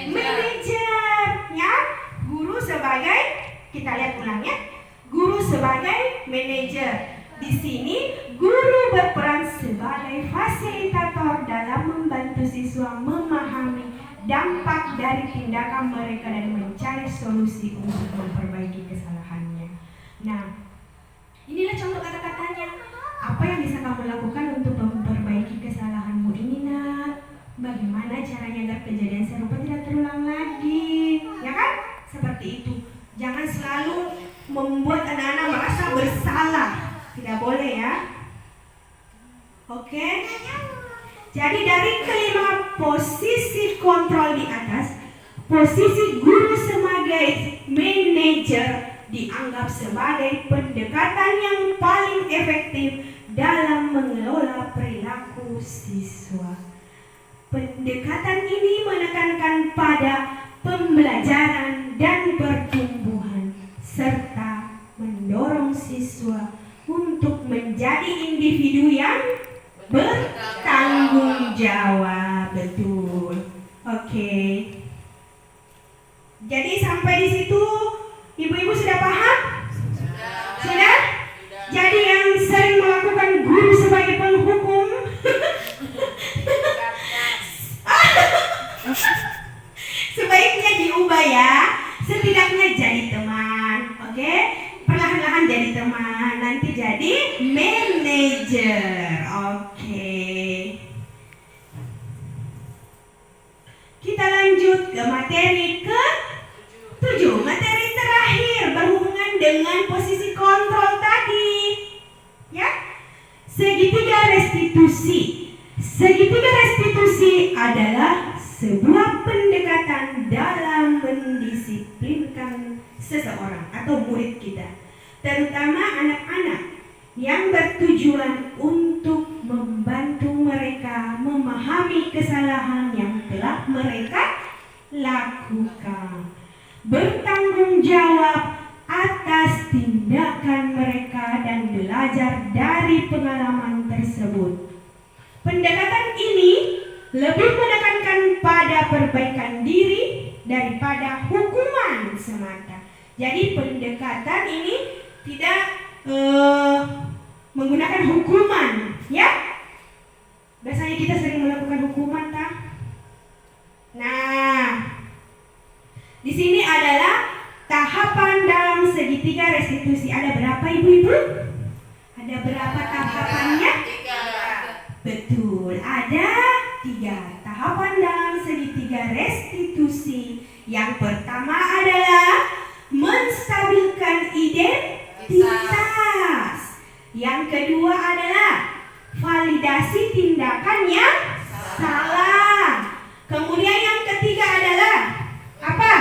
manajer, ya. Guru sebagai, kita lihat ulang, ya. Guru sebagai manajer. Di sini guru berperan sebagai fasilitator dalam membantu siswa memahami dampak dari tindakan mereka dan mencari solusi untuk memperbaiki kesalahannya. Nah, inilah contoh kata-katanya. Apa yang bisa kamu lakukan untuk memperbaiki kesalahanmu ini, nak? Bagaimana caranya agar kejadian serupa tidak terulang lagi? Ya kan? Seperti itu. Jangan selalu membuat anak-anak merasa bersalah. Tidak boleh, ya. Oke? Jadi dari kelima posisi kontrol di atas, posisi guru sebagai manajer dianggap sebagai pendekatan yang paling efektif dalam mengelola perilaku siswa. Pendekatan ini menekankan pada pembelajaran dan pertumbuhan serta mendorong siswa untuk menjadi individu yang bertanggung jawab. Betul. Oke. Jadi sampai di situ ibu-ibu sudah paham? Sudah? Jadi yang sering melakukan guru sebagai penghukum sebaiknya diubah ya. Setidaknya jadi teman. Oke? Perlahan-lahan jadi teman. Nanti jadi manajer. Oke. Kita lanjut ke materi ke-7. Materi terakhir berhubungan dengan posisi kontrol tadi. Ya. Segitiga restitusi. Segitiga restitusi adalah sebuah pendekatan dalam mendisiplinkan seseorang atau murid kita, terutama anak-anak, yang bertujuan untuk membantu mereka memahami kesalahan yang telah mereka lakukan, bertanggung jawab atas tindakan mereka dan belajar dari pengalaman tersebut. Pendekatan ini lebih menekankan pada perbaikan diri daripada hukuman semata. Jadi pendekatan ini tidak menggunakan hukuman, ya. Biasanya kita sering melakukan hukuman, tak? Nah, di sini adalah tahapan dalam segitiga restitusi. Ada berapa ibu-ibu? Ada berapa tahapannya? 3. Betul, ada 3 tahapan dalam segitiga restitusi. Yang pertama adalah menstabilkan identitas. Yang kedua adalah validasi tindakan yang salah. Kemudian yang ketiga adalah apa?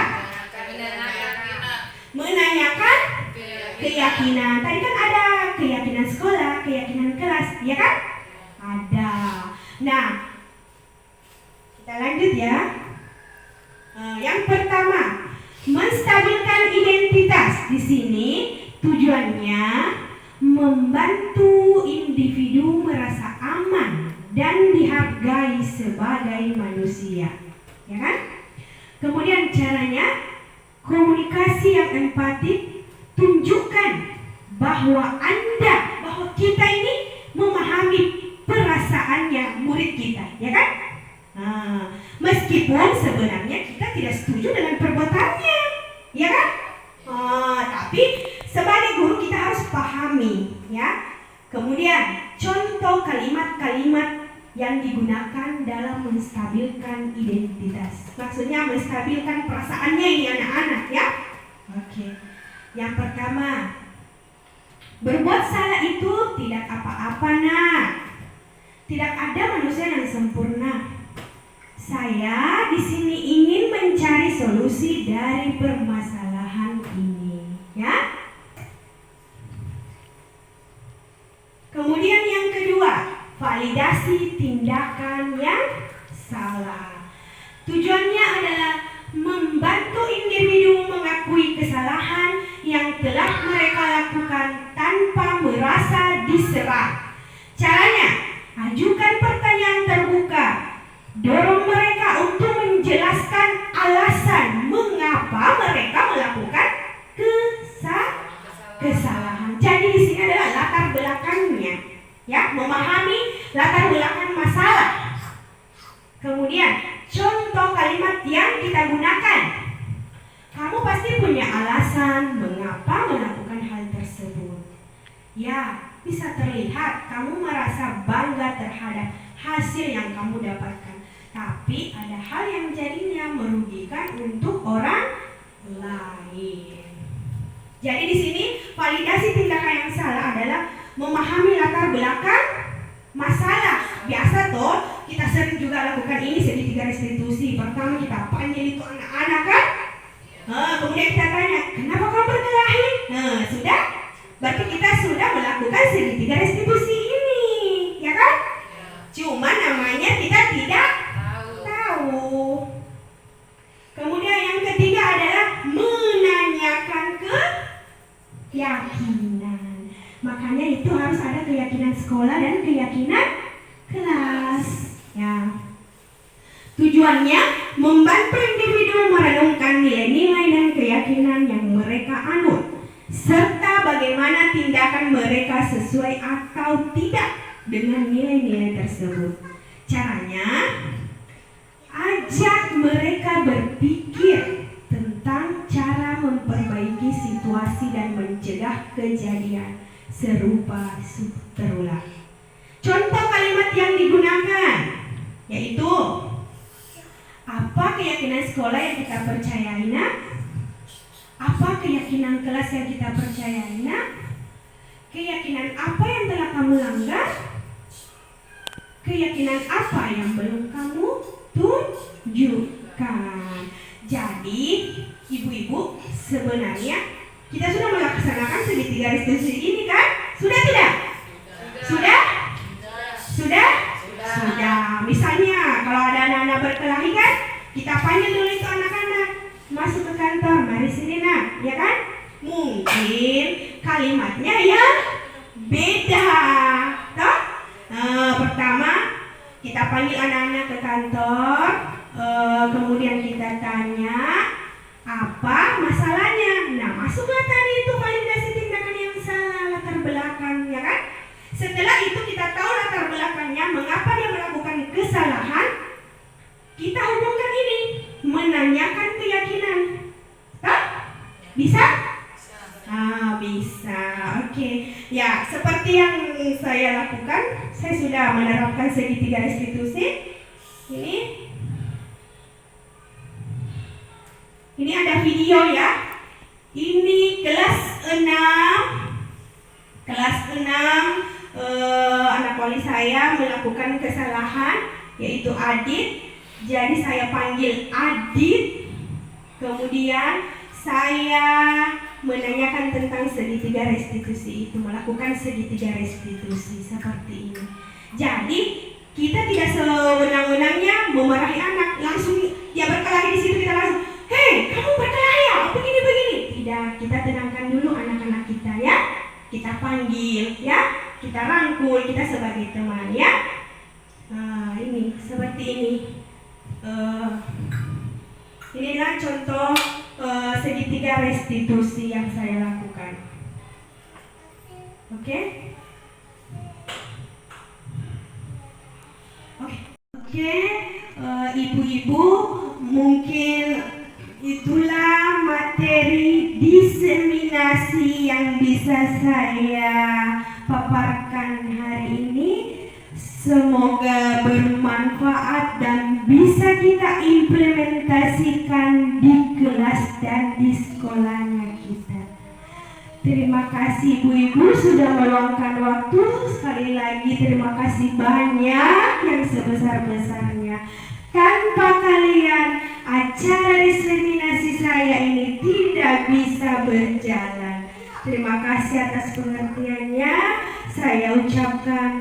Menanyakan keyakinan. Tadi kan ada keyakinan sekolah, keyakinan kelas, ya kan? Ada. Nah, kita lanjut ya. Yang pertama, menstabilkan identitas. Di sini tujuannya membantu individu merasa aman dan dihargai sebagai manusia, ya kan? Kemudian caranya komunikasi yang empatik. Tunjukkan bahwa kita ini memahami perasaannya murid kita, ya kan? Meskipun sebenarnya kita tidak setuju dengan perbuatannya, ya kan? Tapi sebagai guru kita harus pahami, ya. Kemudian contoh kalimat-kalimat yang digunakan dalam menstabilkan identitas. Maksudnya menstabilkan perasaannya ini anak-anak, ya. Oke. Yang pertama, berbuat salah itu tidak apa-apa, nak. Tidak ada manusia yang sempurna. Saya di sini ingin mencari solusi dari permasalahan ini, ya. Kemudian yang kedua, validasi tindakan yang salah. Tujuannya adalah membantu individu mengakui kesalahan yang telah mereka lakukan tanpa merasa diserang. Caranya, ajukan pertanyaan terbuka. Dorong mereka untuk menjelaskan alasan mengapa mereka melakukan kesalahan. Jadi di sini adalah latar belakangnya, ya, memahami latar belakang masalah. Kemudian contoh kalimat yang kita gunakan. Kamu pasti punya alasan mengapa melakukan hal tersebut. Ya, bisa terlihat kamu merasa bangga terhadap hasil yang kamu dapatkan. Tapi ada hal yang jadinya merugikan untuk orang lain. Jadi di sini validasi tindakan yang salah adalah memahami latar belakang masalah. Biasa toh kita sering juga lakukan ini segitiga restitusi. Pertama kita panggil itu anak-anak kan. Kemudian kita tanya, kenapa kamu berkelahi? Nah, sudah? Berarti kita sudah melakukan segitiga restitusi ini, ya kan? Cuma namanya kita tidak tahu. Kemudian yang ketiga adalah menanyakan keyakinan. Makanya itu harus ada keyakinan sekolah dan keyakinan kelas. Ya. Tujuannya membantu individu merenungkan nilai-nilai dan keyakinan yang mereka anut, serta bagaimana tindakan mereka sesuai atau tidak dengan nilai-nilai tersebut. Caranya, ajak mereka berpikir tentang cara memperbaiki situasi dan mencegah kejadian serupa terulang. Contoh kalimat yang digunakan yaitu, apa keyakinan sekolah yang kita percayai, nak? Apa keyakinan kelas yang kita percayai, nak? Keyakinan apa yang telah kamu langgar? Keyakinan apa yang belum kamu tunjukkan? Jadi, ibu-ibu, sebenarnya kita sudah melaksanakan segitiga restitusi ini kan? Sudah tidak? Sudah? Sudah? Sudah. Misalnya, kalau ada anak-anak berkelahi kan, kita panggil dulu itu anak-anak masuk ke kantor, mari sini nak, ya kan? Mungkin kalimatnya yang beda, toh? Pertama, kita panggil anak-anak ke kantor, kemudian kita tanya apa masalahnya. Nah, masuklah tadi itu validasi tindakan yang salah, latar belakang, ya kan? Setelah itu kita tahu latar belakangnya, mengapa dia melakukan kesalahan, kita hubungkan ini, menanyakan keyakinan. Hah? Bisa? Bisa. Oke. Ya, seperti yang saya lakukan, saya sudah menerapkan segitiga restitusi. Ini ada video ya. Ini kelas 6. Kelas 6 anak wali saya melakukan kesalahan, yaitu Adit. Jadi saya panggil Adit, kemudian saya menanyakan tentang segitiga restitusi itu, melakukan segitiga restitusi seperti ini. Jadi kita tidak sewenang-wenangnya memarahi anak, langsung dia berkelahi di situ kita langsung, hei kamu berkelahi ya, begini-begini. Tidak, kita tenangkan dulu anak-anak kita ya. Kita panggil ya, kita rangkul, kita sebagai teman ya. Ini seperti ini. Inilah contoh segitiga restitusi yang saya lakukan. Oke? Ibu-ibu, mungkin itulah materi diseminasi yang bisa saya paparkan hari ini. Semoga bermanfaat dan bisa kita implementasikan di kelas dan di sekolahnya kita. Terima kasih ibu-ibu sudah meluangkan waktu. Sekali lagi terima kasih banyak yang sebesar-besarnya. Tanpa kalian, acara diseminasi saya ini tidak bisa berjalan. Terima kasih atas pengertiannya. Saya ucapkan